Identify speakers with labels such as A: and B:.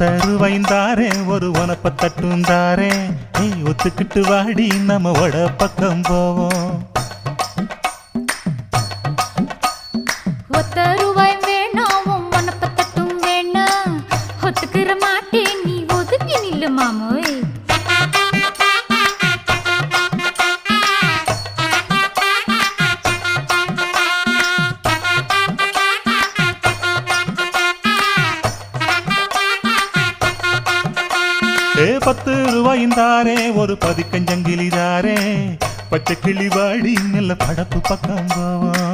A: ஒத்தருவைந்தாரே ஒரு உனப்ப தட்டுந்தாரே ஒத்துக்கிட்டு வாடி நம்ம வட பக்கம் போவோம்.
B: ஒத்தருவாய் வேணாம் உனப்ப தட்டும் வேணாம் ஒத்துக்கிற மாட்டே நீ ஒதுங்கி நில்லு மாமோய்.
A: ₹10 ஒரு பதிக்கஞ்சங்கிலிதாரே பச்சை கிளி வாடி நல்ல படப்பு பக்கம் போவோம்.